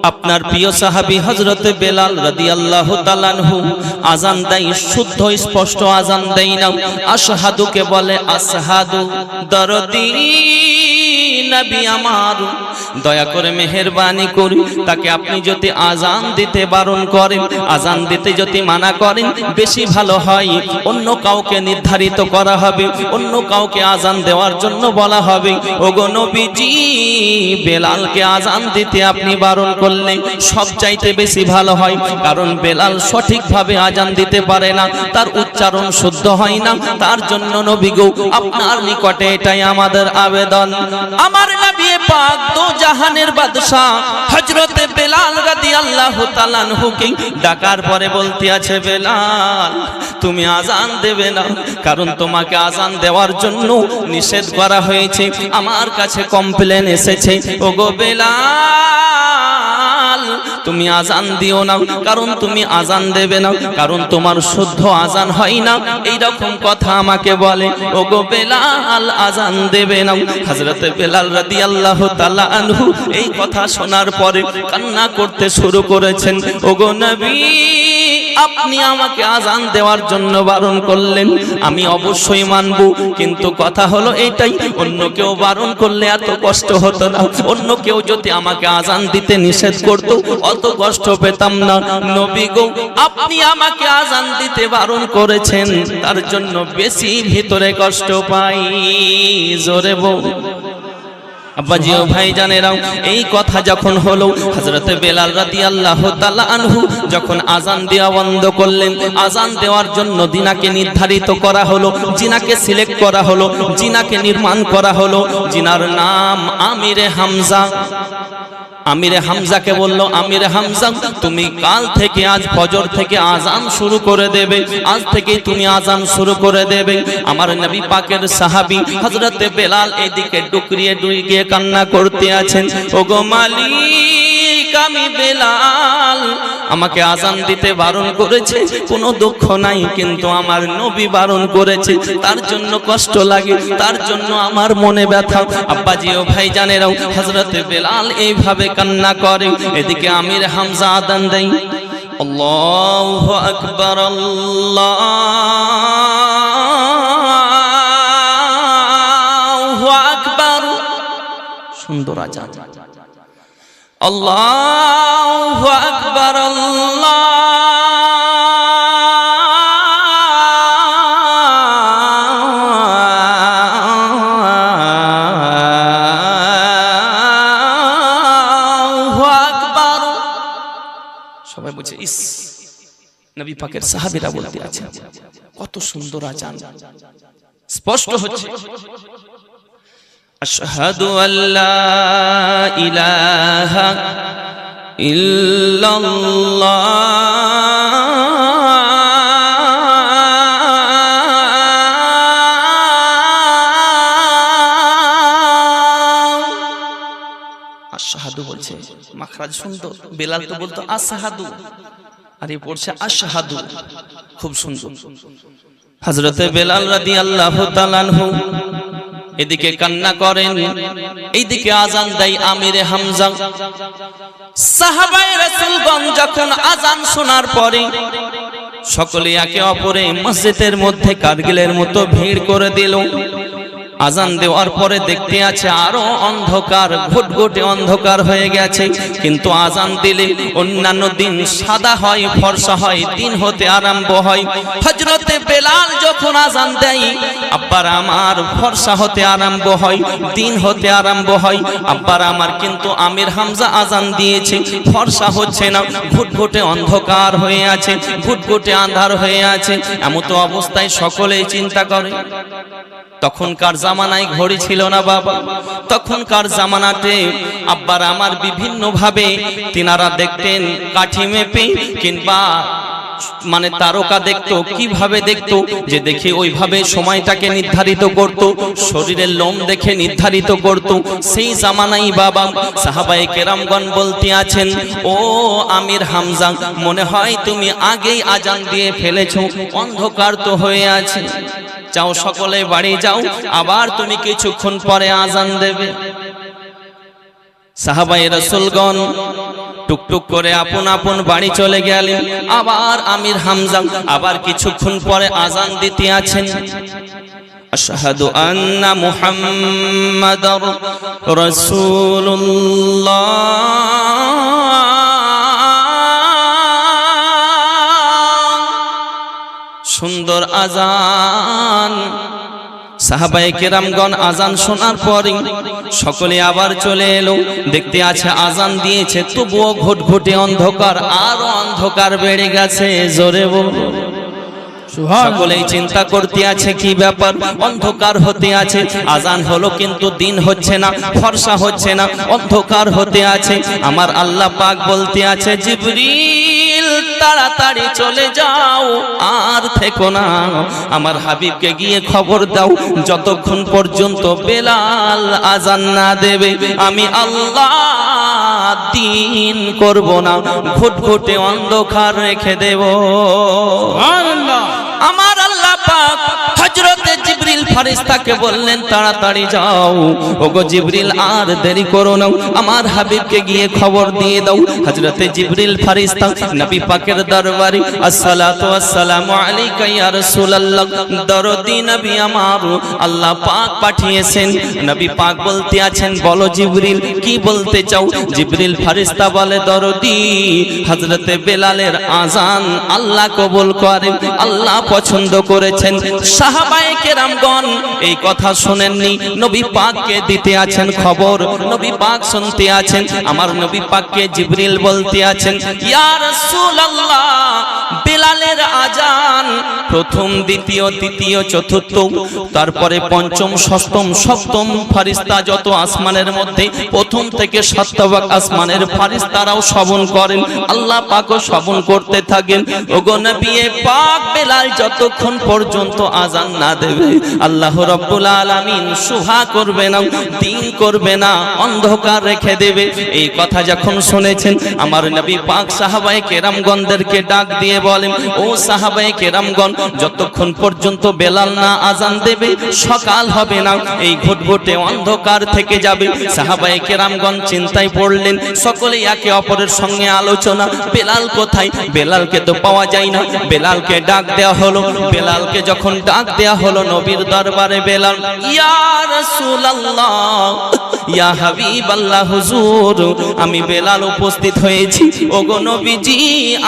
আপনার প্রিয় সাহাবী হযরত বেলাল রাদিয়াল্লাহু তাআলা আনহু আযান দেয়, শুদ্ধ স্পষ্ট আযান দেয় না, আশহাদুকে বলে আসহাদু। দরদি নবী আমার, দয়া করে মেহেরবানি করে তাকে আপনি যদি আযান দিতে বারণ করেন, আযান দিতে যদি মানা করেন, বেশি ভালো হয়। অন্য কাউকে নির্ধারিত করা হবে, অন্য কাউকে আযান দেওয়ার জন্য বলা হবে। ওগো নবীজি, বেলালকে আযান দিতে আপনি বারণ করলে সবচাইতে বেশি ভালো হয়, কারণ বেলাল সঠিকভাবে আযান দিতে পারে না, তার উচ্চারণ শুদ্ধ হয় না। তার জন্য নবী গো, আপনার নিকটে এটাই আমাদের আবেদন। আমার নবী পাক দো জাহানের বাদশা হযরত বেলাল রাদিয়াল্লাহু তাআলা আনহুকে ডাকার পরে বলতে আছে, বেলাল তুমি আযান দেবে না, কারণ তোমাকে আযান দেওয়ার জন্য নিষেধ করা হয়েছে। আমার কাছে কমপ্লেন এসেছে, ওগো বেলাল তুমি আযান দিও না, কারণ তুমি আযান দেবে না, কারণ তোমার শুদ্ধ আযান হয় না, এই রকম কথা আমাকে বলে। ওগো বেলাল আযান দেবে না। হযরত বেলাল রাদিয়াল্লাহু তাআলা আনহু এই কথা শোনার পরে কান্না করতে শুরু করেছেন। ওগো নবী, আপনি আমাকে আযান দেওয়ার জন্য বারণ করলেন, আমি অবশ্যই মানব, কিন্তু কথা হলো এটাই, অন্য কেউ বারণ করলে এত কষ্ট হতো না, অন্য কেউ যদি আমাকে আযান দিতে নিষেধ করত অত কষ্ট পেতাম না। নবী গো, আপনি আমাকে আযান দিতে বারণ করেছেন, তার জন্য বেশি ভিতরে কষ্ট পাই। জোরে বল। আব্বাজি ও ভাইজানেরাও, এই কথা যখন হলো, হযরত বেলাল রাদিয়াল্লাহু তাআলা আনহু যখন আযান দেওয়া বন্ধ করলেন, আযান দেওয়ার জন্য জিনাকে নির্ধারিত করা হলো, জিনাকে সিলেক্ট করা হলো, জিনাকে নির্মাণ করা হলো। জিনার নাম আমিরে হামজা। আমিরে হামজাকে বলল, আমিরে হামজা তুমি কাল থেকে, আজ ফজর থেকে আযান শুরু করে দেবে, আজ থেকেই তুমি আযান শুরু করে দেবে। আমার নবী পাকের সাহাবী হযরত বেলাল এদিকে ডুকরিয়ে ডুকরিয়ে কান্না করতে আছেন, ওগো মালিক, আমি বেলাল, আমাকে আযান দিতে বারণ করেছে, কোনো দুঃখ নাই, কিন্তু আমার নবী বারণ করেছে, তার জন্য কষ্ট লাগে, তার জন্য আমার মনে ব্যথা। আব্বাজি ও ভাইজানেরাও, হযরত বেলাল এইভাবে কান্না করে, এদিকে আমির হামজা আযান দেয়, আল্লাহু আকবার, আল্লাহু আকবার। সুন্দর আযান, আল্লাহু আকবার, আল্লাহু আকবার। সবাই বলছে, ইস, নবী পাকের সাহাবীরা বলতে আছে, কত সুন্দর আযান, স্পষ্ট হচ্ছে। আশহাদু আল্লা ইলাহা ইল্লাল্লাহ আশহাদু বলছে, মাখরাজ সুন্দর। বেলাল তো বলতো আসহাদু, আর এই পড়ছে আশহাদু, খুব সুন্দর। হযরত বেলাল রাদিয়াল্লাহু তাআলা আনহু এদিকে কান্না করেন, এইদিকে আযান দেয় আমিরে হামজা। সাহাবায়ে রাসূলগণ যখন আযান শোনার পরে সকলে একে অপরে মসজিদের মধ্যে কারগিলের মতো ভিড় করে দিল। আযান দেওয়ার পরে দেখতে আছে আরো অন্ধকার, ঘুটঘুটে অন্ধকার হয়ে গেছে, কিন্তু আযান দিলে অন্যান্য দিন সাদা হয়, ফর্সা হয়, দিন হতে আরম্ভ হয়। হযরত বেলাল যখন আযান দেয়, আব্বার আমার ফর্সা হতে আরম্ভ হয়, দিন হতে আরম্ভ হয়। আব্বার আমার, কিন্তু আমির হামজা আযান দিয়েছে, ফর্সা হচ্ছে না, ঘুটঘুটে অন্ধকার হয়ে আছে, ঘুটঘুটে আঁধার হয়ে আছে। এমত অবস্থায় সকলেই চিন্তা করে, তখনকার জামানায় ঘড়ি ছিল না বাবা, তখনকার জামানাতে আব্বার আমার বিভিন্ন ভাবে তিনারা দেখতেন, কাঠি মেপে কিংবা মানে তারকা দেখতো, কিভাবে দেখতো, যে দেখে ওইভাবে সময়টাকে নির্ধারিত করত, শরীরের লোম দেখে নির্ধারিত করত। সেই জামানায় বাবা সাহাবায়ে কেরামগণ বলতে আছেন, ও আমির হামজা, মনে হয় তুমি আগেই আযান দিয়ে ফেলেছো, অন্ধকার তো হয়ে আছে, যাও সকলে বাড়ি যাও, আবার তুমি কিছুক্ষণ পরে আযান দেবে। সাহাবায়ে রাসূলগণ টুকটুক করে আপন আপন বাড়ি চলে গেলেন। আবার আমির হামজা আবার কিছুক্ষণ পরে আজান দিতে আছেন। আশহাদু আন্না মুহাম্মাদার রাসূলুল্লাহ। সুন্দর আজান। সাহাবায়ে কেরামগণ আজান শোনার পরে সকলে আবার চলে এলো। দেখতে আছে আজান দিয়েছে, তবুও ঘুটঘুটে অন্ধকার, আরো অন্ধকার বেড়ে গেছে। জোরে বল। সকলেই চিন্তা করতে আছে কি ব্যাপার, অন্ধকার হতে আছে। আজান হলো কিন্তু দিন হচ্ছে না, ফর্সা হচ্ছে না, অন্ধকার হতে আছে। আমার আল্লাহ পাক বলতে আছে, জিবরিল তাড়াতাড়ি চলে যাও, আর থেকো না। আমার হাবিবকে গিয়ে খবর দাও, যতক্ষণ পর্যন্ত বেলাল আজান না দেবে আমি আল্লাহ দিন করব না, ঘুটঘুটে অন্ধকার রেখে দেব। আমার আল্লাহ পাক হযরতে জিবরিল ফেরেশতাকে বললেন, তাড়াতাড়ি যাও। ওগো জিবরিল, আর দেরি করো না, আমার হাবিবকে গিয়ে খবর দিয়ে দাও। হযরতে জিবরিল ফেরেশতা নবী পাকের দরবারে, আসসালাতু ওয়াসসালামু আলাইকা ইয়া রাসূলুল্লাহ, দরদি নবী আমার, আল্লাহ পাক পাঠিয়েছেন। নবী পাক বলতে আছেন, বলো জিবরিল কি বলতে চাও? জিবরিল ফেরেশতা বলে, দরদি হযরতে বেলালের আজান আল্লাহ কবুল করেন, আল্লাহ পছন্দ করেছেন। সাহাবায়ে কেরামগণ এই কথা শুনেননি, নবী পাককে দিতে আছেন খবর, নবী পাক শুনতে আছেন। আমার নবী পাককে জিবরিল বলতে আছেন, ইয়া রাসূলুল্লাহ, বেলালের আজান প্রথম, দ্বিতীয়, তৃতীয়, চতুর্থ, তারপরে পঞ্চম, ষষ্ঠম, সপ্তম ফেরেশতা যত আসমানের মধ্যে প্রথম থেকে সপ্তভাগ আসমানের ফেরেশতারাও শ্রবণ করেন, আল্লাহ পাকও শ্রবণ করতে থাকেন। ওগো নবী পাক, বেলাল যতক্ষণ পর্যন্ত আজান না দেবে আল্লাহ রাব্বুল আলামিন সুহা করবে না, দিন করবে না, অন্ধকার রেখে দেবে। এই কথা যখন শুনেছেন আমার নবী পাক সাহাবায়ে কেরামগণদেরকে ডাক দিয়ে বলেন, ও সাহাবায়ে কেরামগণ, যতক্ষণ পর্যন্ত বেলাল না আজান দেবে সকাল হবে না, এই ঘুটঘুটে অন্ধকার থেকে যাবে। সাহাবায়ে কেরামগণ চিন্তায় পড়লেন, সকলে একে অপরের সঙ্গে আলোচনা, বেলাল কোথায়? বেলালকে তো পাওয়া যায় না। বেলালকে ডাক দেওয়া হলো। বেলালকে যখন ডাক দেওয়া হলো নবীর দরবারে, বেলাল, ইয়া রাসূলুল্লাহ, ইয়া হাবিবাল্লাহ, হুজুর আমি বেলাল উপস্থিত হয়েছি। ওগো নবীজি,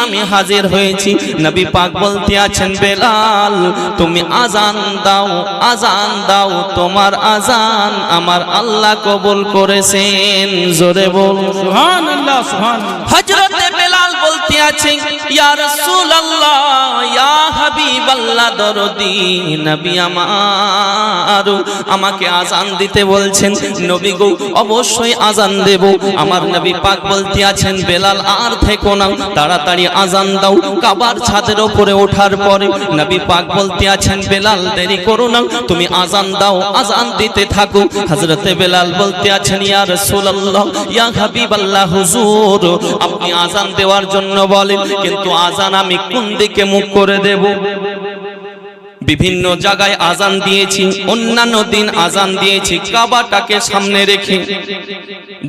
আমি হাজির হয়েছি। নবী পাক বলতে আছেন, বেলাল তুমি আজান দাও, আজান দাও, তোমার আজান আমার আল্লাহ কবুল করেছেন। জোরে বল সুবহানাল্লাহ, সুবহানাল্লাহ। হযরতে বেলাল বলতে আছেন, ইয়া রাসূলুল্লাহ, ইয়া হাবিবাল্লাহ, দরদি নবী আমার, আমাকে আজান দিতে বলছেন। নবী গো, অবশ্যই আজান দেব। আমার নবী পাক বলতে আছেন, বেলাল আর থেকো না, তাড়াতাড়ি আজান দাও। কাবার ছাদের উপরে ওঠার পরে নবী পাক বলতে আছেন, বেলাল দেরি করো না, তুমি আজান দাও, আজান দিতে থাকো। হযরতে বেলাল বলতে আছেন, ইয়া রাসূলুল্লাহ, ইয়া হাবিবাল্লাহ, হুজুর আপনি আজান দেওয়ার জন্য বলেন, কিন্তু আজান আমি কোন দিকে মুখ করে দেব? বিভিন্ন জায়গায় আজান দিয়েছি, অন্যান্য দিন আজান দিয়েছি কাবাটাকে সামনে রেখে।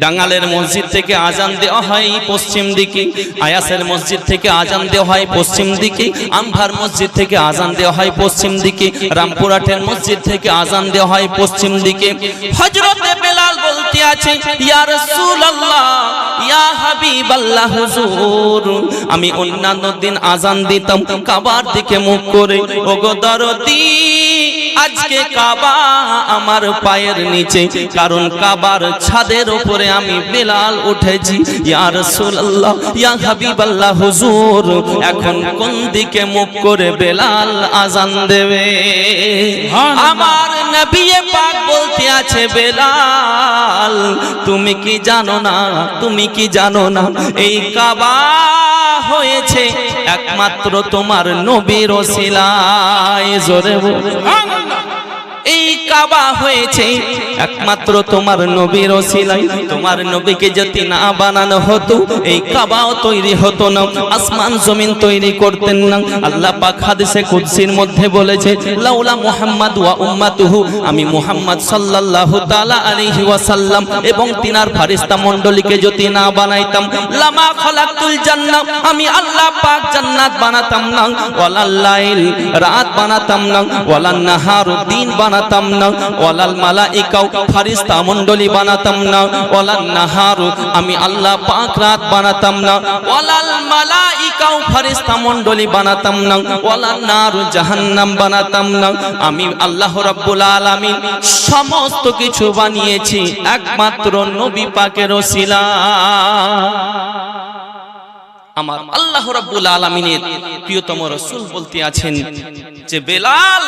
ডাঙ্গালের মসজিদ থেকে আজান দেওয়া হয় পশ্চিম দিকে, আয়াসের মসজিদ থেকে আজান দেওয়া হয় পশ্চিম দিকে, আমভার মসজিদ থেকে আজান দেওয়া হয় পশ্চিম দিকে, রামপুরহাটের মসজিদ থেকে আজান দেওয়া হয় পশ্চিম দিকে। হযরতে বেলাল বলতে আছে, ইয়া রাসূলুল্লাহ, ইয়া হাবিবাল্লাহ, হুজুর আমি অন্যান্য দিন আজান দিতাম কাবার দিকে মুখ করে। ওগো দরদি, আজকে কাবা আমার পায়ের নিচে, কারণ কাবার ছাদের উপরে আমি বেলাল উঠেছি। ইয়া রাসূলুল্লাহ, ইয়া হাবিবাল্লাহ, হুজুর এখন কোন দিকে মুখ করে বেলাল আজান দেবে? আমার নবী পাক বলতে আছে, বেলাল তুমি কি জানো না, তুমি কি জানো না, এই কাবা হয়েছে একমাত্র তোমার নবীর ওসিলায়। জোরে বল, এই কাবা হয়েছে একমাত্র তোমার নবীর ওসিলায়। তোমার নবীকে যদি না বানানো হতো এই কাবাও তৈরি হতো না, আসমান জমিন তৈরি করতেন না। আল্লাহ পাক হাদিসে কুদসির মধ্যে বলেছে, লাউলা মুহাম্মাদ ওয়া উম্মাতুহু, আমি মুহাম্মদ সাল্লাল্লাহু তাআলা আলাইহি ওয়াসাল্লাম এবং তিনার ফেরেশতা মণ্ডলীকে যদি না বানাইতাম, লামা খালাকতুল জান্নাহ, আমি আল্লাহ পাক জান্নাত বানাতাম না, ওয়ালাল লাইল, রাত বানাতাম না, ওয়ালান নাহার, দিন বানাতাম না, ওয়ালাল মালাইকা, ফেরেশতা মণ্ডলী বানাতাম না, ওয়ালান নাহার, আমি আল্লাহ পাক রাত বানাতাম না, ওয়ালাল মালাইকা, ফেরেশতা মণ্ডলী বানাতাম না, ওয়ালান নার, জাহান্নাম বানাতাম না। আমি আল্লাহ রাব্বুল আলামিন সমস্ত কিছু বানিয়েছি একমাত্র নবী পাকের ওসিলা। আমার আল্লাহ রাব্বুল আলামিনের প্রিয়তম রাসূল বলতে আছেন যে বেলাল,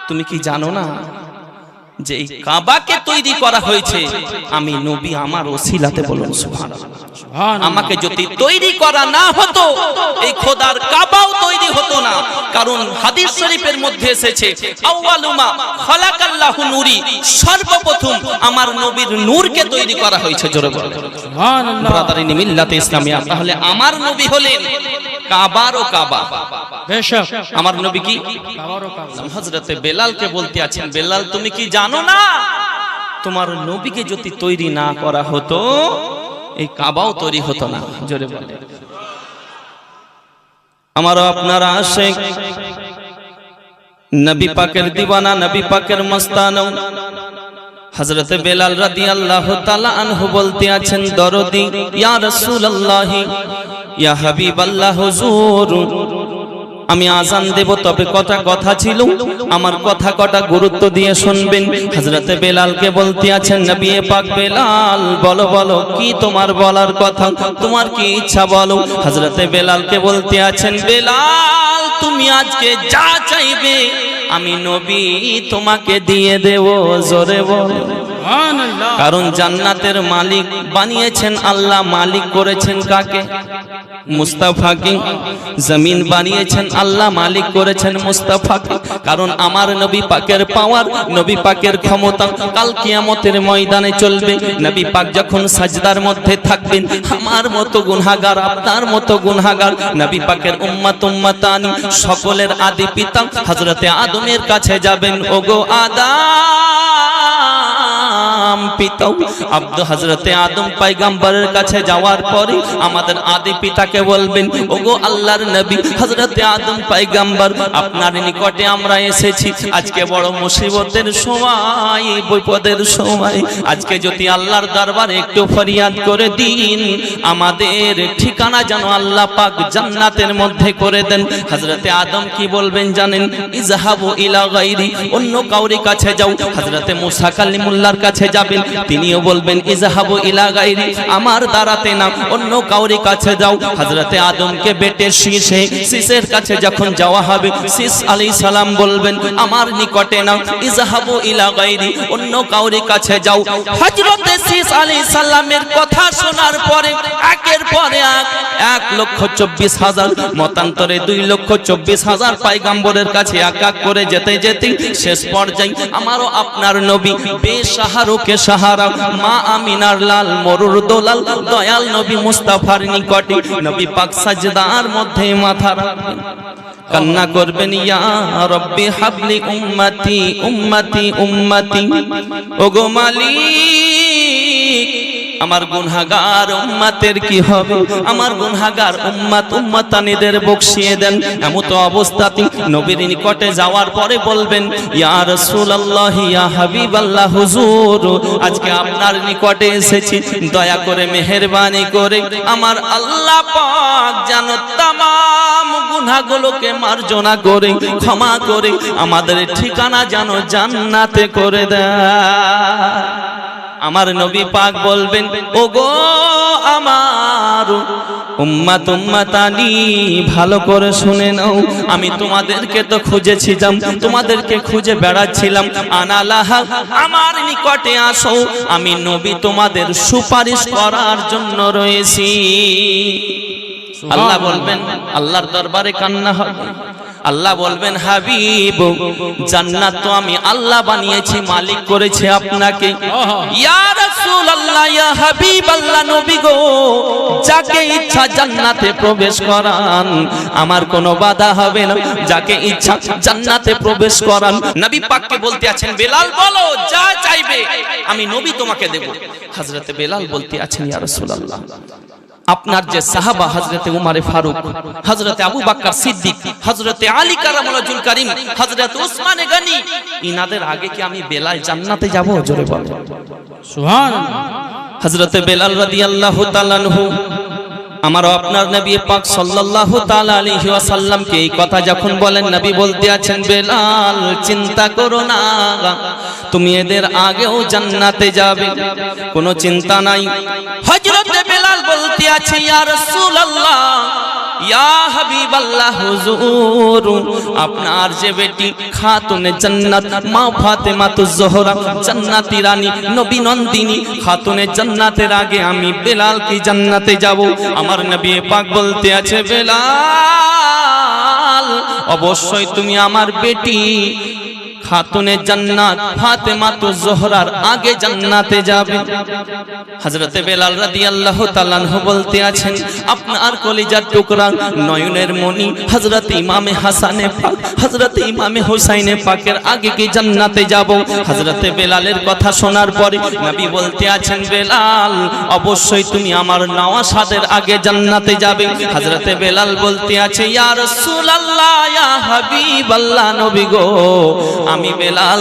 তুমি কি জানো না যে এই কাবাকে তৈরি করা হয়েছে আমি নবী আমার ওসিলাতে? বলুন সুবহানাল্লাহ। আমাকে যদি তৈরি করা না হতো এই খোদার কাবাও তৈরি হতো না। কারণ হাদিস শরীফের মধ্যে এসেছে, আউয়ালুমা খালাকাল্লাহু নূরি, সর্বপ্রথম আমার নবীর নূরকে তৈরি করা হয়েছে। জোরে বলুন সুবহানাল্লাহ। ব্রাদারিন মিল্লাতে ইসলামিয়া, তাহলে আমার নবী হলেন কাবারও কাবা। বেশক আমার নবী কি কাবারও কাবা। হযরতে বেলালকে বলতে আছেন, বেলাল তুমি কি জানো না তোমার নবীকে যদি তৈরি না করা হতো এই কাবাও তৈরি হতো না। জোরে বলে। আমারও আপনারা আশিক, নবী পাকের দিওয়ানা, নবী পাকের মস্তানা হযরতে বেলাল রাদিয়াল্লাহু তাআলা আনহু বলতে আছেন, দরদি ইয়া রাসূলুল্লাহ, ইয়া হাবিবাল্লাহ, হুজুর আমি আজান দেব, তবে কথা ছিল, আমার কথা কটা গুরুত্ব দিয়ে শুনবেন। হযরতে বেলালকে বলতে আছেন, নবী পাক বেলাল বলো বলো কি তোমার বলার কথা, তোমার কি ইচ্ছা বলো। হযরতে বেলালকে বলতে আছেন, বেলাল তুমি আজকে যা চাইবে আমি নবী তোমাকে দিয়ে দেব। জোরে বলো সুবহানাল্লাহ। কারণ জান্নাতের মালিক বানিয়েছেন আল্লাহ, মালিক করেছেন কাকে? মুস্তাফাকে। জমিন বানিয়েছেন আল্লাহ, মালিক করেছেন মুস্তাফাকে। কারণ আমার নবী পাকের পাওয়ার, নবী পাকের ক্ষমতা কাল কিয়ামতের ময়দানে চলবে। নবী পাক যখন সাজদার মধ্যে থাকবেন, আমার মতো গুনাহগার, আপনার মতো গুনাহগার, নবী পাকের উম্মত উম্মতানি সকলের আদি পিতা হযরতে আদমের কাছে যাবেন। ওগো আদম পিতা, আব্দু হযরতে আদম পয়গম্বরের কাছে যাওয়ার পরে আমাদের আদি পিতাকে বলবেন, ওগো আল্লাহর নবী হযরতে আদম পয়গম্বর, আপনার নিকটে আমরা এসেছি আজকে বড় মুসিবতের সময়, বিপদের সময়। আজকে যদি আল্লাহর দরবারে একটু ফরিয়াদ করে দিন, আমাদের ঠিকানা যেন আল্লাহ পাক জান্নাতের মধ্যে করে দেন। হযরতে আদম কি বলবেন জানেন? ইযহাবু ইলা গায়রি, অন্য কাউরি কাছে যাও। হযরতে মুসা কালিমুল্লাহর কাছে যাবেন, তিনিও বলবেন ইযহাবু ইলা গায়রি, আমার দাঁড়াতে না, অন্য কাউরি কাছে যাও। হযরতে আদমকে বেটের শীষের কাছে যখন যাওয়া হবে, শীষ আলাইহিস সালাম বলবেন আমার নিকটে না, ইযহাবু ইলা গায়রি, অন্য কাউরি কাছে যাও। হযরতে শীষ আলাইহিস সালামের কথা শোনার পরে একের পরে 1,24,000, মতান্তরে 2,24,000 পয়গম্বরের কাছে এক এক করে যেতে যেতে শেষ পর্যায়ে আমারও আপনার নবী বেসাহারোকে সাহারা, মা আমিনার লাল মরুর দোলাল দয়াল নবী মুস্তাফার নিকটে নবী পাক সাজদার মধ্যে মাথা রাখবেন, কান্না করবেন, ইয়া রব্বি হাবলি উম্মতি উম্মতি উম্মতি। ওগো মালিক আমার গুনাহগার উম্মতের কি হবে? আমার গুনাহগার উম্মত উম্মতানিদের বখশিয়ে দেন। এমত অবস্থাতে নবীর নিকটে যাওয়ার পরে বলবেন, ইয়া রাসূলুল্লাহ, ইয়া হাবিবাল্লাহ, হুজুর আজকে আপনার নিকটে এসেছি, দয়া করে মেহেরবানি করে আমার আল্লাহ পাক যেন তামাম গুনাহগুলোকে মার্জনা করে ক্ষমা করে আমাদের ঠিকানা যেন জান্নাতে করে দেয়। আমার নবী পাক বলবেন, ওগো আমার উম্মত উম্মতানি ভালো করে শুনে নাও, আমি তোমাদেরকে তো খুঁজেছিলাম, তোমাদেরকে খুঁজে বেড়াচ্ছিলাম, আনালাহা আমার নিকটে আসো, আমি নবী তোমাদের সুপারিশ করার জন্য রয়েছি। আল্লাহ বলবেন, আল্লাহর দরবারে কান্না হবে, আল্লাহ বলবেন হাবিব জান্নাত তো আমি আল্লাহ বানিয়েছি, মালিক করেছে আপনাকে। ইয়া রাসূলুল্লাহ ইয়া হাবিবাল্লাহ নবী গো, যাকে ইচ্ছা জান্নাতে প্রবেশ করান, আমার কোনো বাধা হবে না, যাকে ইচ্ছা জান্নাতে প্রবেশ করান। নবী পাককে বলতে আছেন বেলাল বলো যা চাইবে আমি নবী তোমাকে দেব। হযরতে বেলাল বলতে আছেন ইয়া রাসূলুল্লাহ আপনার যে সাহাবা হযরতে উমরে ফারুক, হযরতে আবু বকর সিদ্দিক, হযরতে আলী কারামুল্লাহুল কারীম, হযরতে উসমানে গনি, ইনাদের আগে কি আমি বেলাল জান্নাতে যাব? জোরে বলো সুবহানাল্লাহ। হযরতে বেলাল রাদিয়াল্লাহু তাআলা আনহু আমার আপনার নবী পাক সাল্লাল্লাহু তাআলা আলাইহি ওয়াসাল্লাম কে এই কথা যখন বলেন, নবী বলতে আছেন বেলাল চিন্তা করো না, তুমি এদের আগেও জান্নাতে যাবে, কোনো চিন্তা নাই। হযরতে বেলাল বলতে আছে ইয়া রাসূলুল্লাহ ইয়া হাবিবাল্লাহ হুজুর, আপনার যে বেটি খাতুনে জান্নাত মা ফাতেমাতুজ জোহরা জান্নাতি রানী নবী নন্দিনী খাতুনে জান্নাতের আগে আমি বেলাল কি জান্নাতে যাব? আমার নবী পাক বলতে আছে বেলাল অবশ্যই তুমি আমার বেটি খাতুনে জান্নাত ফাতেমাতুজ জোহরার আগে জান্নাতে যাবে। হযরতে বেলাল রাদিয়াল্লাহু তাআলা আনহু বলতে আছেন আপনার কলিজার টুকরা নয়নের মণি হযরত ইমামে হাসানে পাক হযরত ইমামে হুসাইনে পাকের আগে কি জান্নাতে যাব? হযরতে বেলালের কথা শোনার পরে নবী বলতে আছেন বেলাল অবশ্যই তুমি আমার নওয়াসাদের আগে জান্নাতে যাবে। হযরতে বেলাল বলতে আছে ইয়া রাসূলুল্লাহ ইয়া হাবিবাল্লাহ নবী গো, আমি বেলাল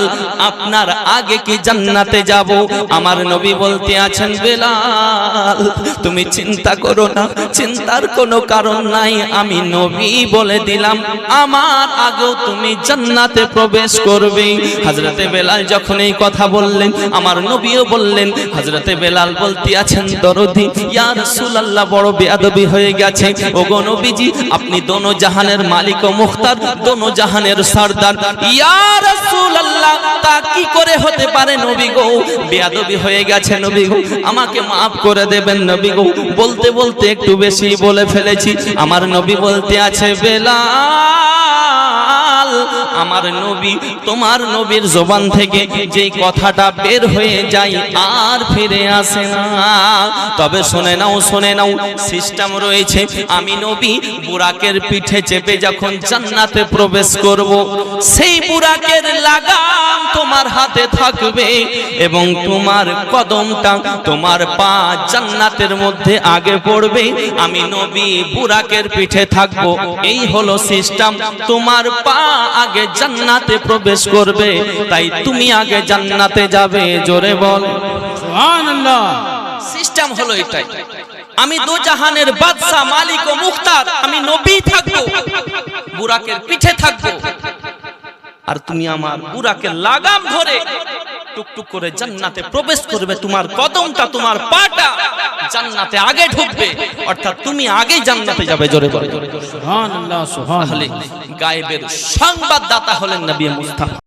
আপনার আগে কি জান্নাতে যাব? আমার নবী বলতে আছেন বেলাল তুমি চিন্তা করো না, চিন্তার কোনো কারণ নাই, আমি নবী বলে দিলাম আমার আগেও তুমি জান্নাতে প্রবেশ করবে। হযরতে বেলাল যখন এই কথা বললেন আমার নবীও বললেন। হযরতে বেলাল বলতে আছেন দরদি ইয়া রাসূলুল্লাহ বড় বেয়াদবি হয়ে গেছে, ওগো নবীজি আপনি দোনো জাহানের মালিক ও মুখতার, দোনো জাহানের সরদার, ইয়া রাসূলুল্লাহ তা কি করে হতে পারে নবী গো, বেয়াদবি হয়ে গেছে নবী গো, আমাকে maaf করে দেবেন নবী গো, বলতে বলতে একটু বেশি বলে ফেলেছি। আমার নবী বলতে আছে বেলাল আমার নবী তোমার নবীর জবান থেকে যেই কথাটা বের হয়ে যায় আর ফিরে আসে না। তবে শুনে নাও সিস্টেম রয়েছে, আমি নবী বুরাকের পিঠে চেপে যখন জান্নাতে প্রবেশ করব সেই বুরাকের লাগাম তোমার হাতে থাকবে এবং তোমার কদমটা তোমার পা জান্নাতের মধ্যে আগে পড়বে, আমি নবী বুরাকের পিঠে থাকবো। এই হলো সিস্টেম, তোমার পা আগে জান্নাতে প্রবেশ করবে, তাই তুমি আগে জান্নাতে যাবে। জোরে বল সুবহানাল্লাহ। সিস্টেম হলো এটাই, আমি দো জাহানের বাদশা মালিক ও মুখতার, আমি নবী থাকবো, বুরাকের পিঠে থাকবো, আর তুমি আমার বুরাকের লাগাম ধরে টুকটুক করে জান্নাতে প্রবেশ করবে, তোমার কদমটা তোমার পাটা জান্নাতে আগে ঢুকবে, অর্থাৎ তুমি আগেই জান্নাতে যাবে। জোরে বলো সুবহানাল্লাহ সুবহানাল্লাহ। গায়েবের সংবাদদাতা হলেন নবী মুস্তাফা।